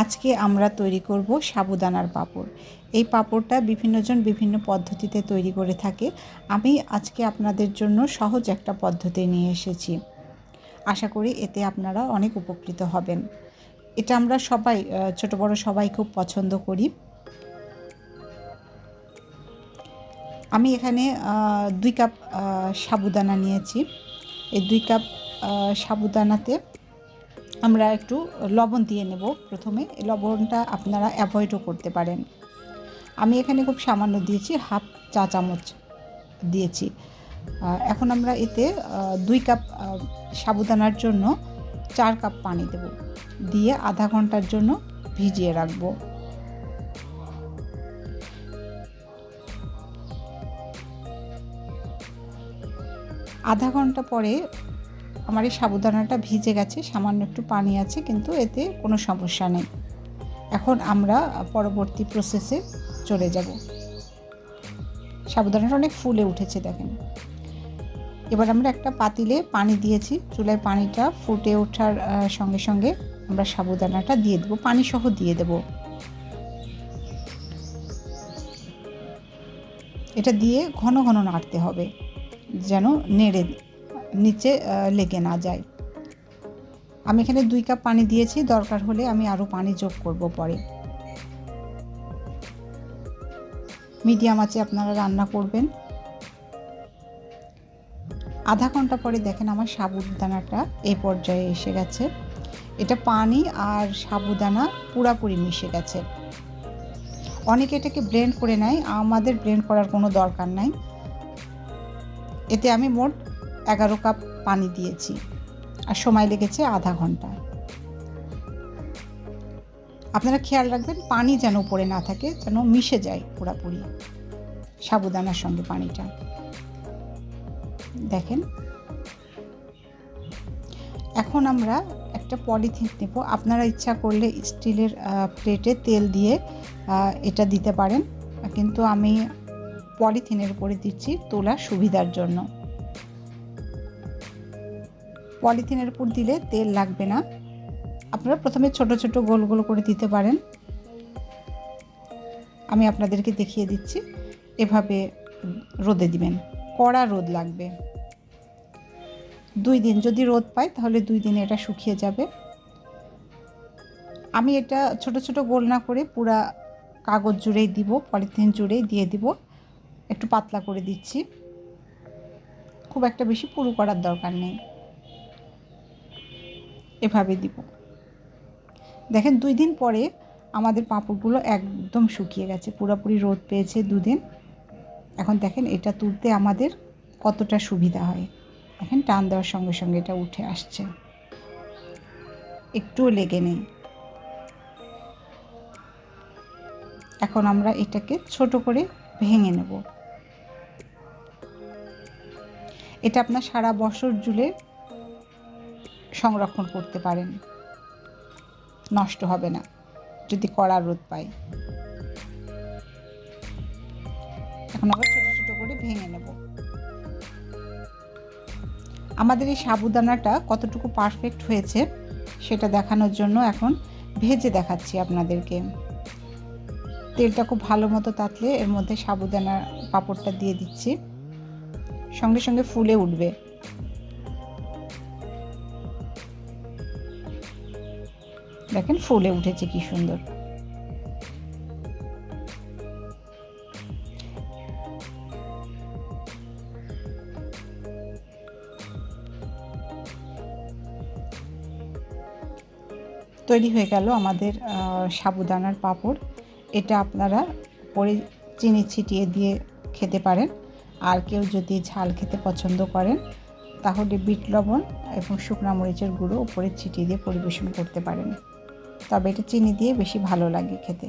আজকে আমরা তৈরি করব সাবুদানার পাঁপড়। এই পাঁপড়টা বিভিন্নজন বিভিন্ন পদ্ধতিতে তৈরি করে থাকে। আমি আজকে আপনাদের জন্য সহজ একটা পদ্ধতি নিয়ে এসেছি। আশা করি এতে আপনারা অনেক উপকৃত হবেন। এটা আমরা সবাই ছোট বড় সবাই খুব পছন্দ করি। আমি এখানে 2 কাপ সাবুদানা নিয়েছি। এই 2 কাপ সাবুদানাতে আমরা একটু লবণ দিয়ে নেব প্রথমে। এই লবণটা আপনারা অ্যাভয়েডও করতে পারেন। আমি এখানে খুব সামান্য দিয়েছি, হাফ চা চামচ দিয়েছি। এখন আমরা এতে 2 কাপ সাবুদানার জন্য 4 কাপ পানি দেব, দিয়ে আধা ঘন্টার জন্য ভিজিয়ে রাখব। আধা ঘন্টা পরে আমার এই সাবুদানাটা ভিজে গেছে, সামান্য একটু পানি আছে, কিন্তু এতে কোনো সমস্যা নেই। এখন আমরা পরবর্তী প্রসেসে চলে যাব। সাবুদানাটা অনেক ফুলে উঠেছে দেখেন। এবার আমরা একটা পাতিলে পানি দিয়েছি, চুলায় পানিটা ফুটে ওঠার সঙ্গে সঙ্গে আমরা সাবুদানাটা দিয়ে দেবো, পানি সহ দিয়ে দেব। এটা দিয়ে ঘন ঘন নাড়তে হবে, যেন নেড়ে নিচে লেগে না যায়। আমি এখানে 2 কাপ পানি দিয়েছি, দরকার হলে আমি আরও পানি যোগ করব পরে। মিডিয়াম আঁচে আপনারা রান্না করবেন। আধা ঘন্টা পরে দেখেন আমার সাবুদানাটা এই পর্যায়ে এসে গেছে। এটা পানি আর সাবুদানা পুরাপুরি মিশে গেছে। অনেকে এটাকে ব্লেন্ড করে নেয়, আমাদের ব্লেন্ড করার কোনো দরকার নাই। এতে আমি মোট 11 কাপ পানি দিয়েছি আর সময় লেগেছে আধা ঘন্টা। আপনারা খেয়াল রাখবেন পানি যেন উপরে না থাকে, যেন মিশে যায় পুরাপুরি সাবুদানার সঙ্গে পানিটা। দেখেন, এখন আমরা একটা পলিথিন নেব। আপনারা ইচ্ছা করলে স্টিলের প্লেটে তেল দিয়ে এটা দিতে পারেন, কিন্তু আমি পলিথিনের উপরে দিচ্ছি তোলার সুবিধার জন্য। পলিথিনের উপর দিলে তেল লাগবে না। আপনারা প্রথমে ছোট ছোট গোল গোল করে দিতে পারেন। আমি আপনাদেরকে দেখিয়ে দিচ্ছি, এভাবে রোদে দিবেন। কড়া রোদ লাগবে। 2 দিন যদি রোদ পায় তাহলে 2 দিনে এটা শুকিয়ে যাবে। আমি এটা ছোট ছোট গোল না করে পুরা কাগজ জুড়েই দিব, পলিথিন জুড়েই দিয়ে দিব। একটু পাতলা করে দিচ্ছি, খুব একটা বেশি পুরু করার দরকার নেই। এভাবে দিব। দেখেন 2 দিন পরে আমাদের পাঁপড়গুলো একদম শুকিয়ে গেছে, পুরোপুরি রোদ পেয়েছে 2 দিন। এখন দেখেন এটা তুলতে আমাদের কতটা সুবিধা হয়। এখন টান দেওয়ার সঙ্গে সঙ্গে এটা উঠে আসছে, একটুও লেগে নেই। এখন আমরা এটাকে ছোট করে ভেঙে নেব। এটা আপনার সারা বছর জুড়ে সংরক্ষণ করতে পারেন, নষ্ট হবে না যদি কড়া রোদ পায়। এখন আবার ছোট ছোট করে ভেঙে নেব। আমাদের এই সাবুদানাটা কতটুকু পারফেক্ট হয়েছে সেটা দেখানোর জন্য এখন ভেজে দেখাচ্ছি আপনাদেরকে। তেলটা খুব ভালো মতো তাতলে এর মধ্যে সাবুদানার পাঁপড়টা দিয়ে দিচ্ছি, সঙ্গে সঙ্গে ফুলে উঠবে। দেখেন ফুলে উঠেছে কি সুন্দর। তৈরি হয়ে গেল আমাদের সাবুদানার পাঁপড়। এটা আপনারা পরে চিনি ছিটিয়ে দিয়ে খেতে পারেন, আর কেউ যদি ঝাল খেতে পছন্দ করেন তাহলে বিট লবণ এবং শুকনো মরিচের গুঁড়ো উপরে ছিটিয়ে দিয়ে পরিবেশন করতে পারেন। তবে এটা চিনি দিয়ে বেশি ভালো লাগে খেতে।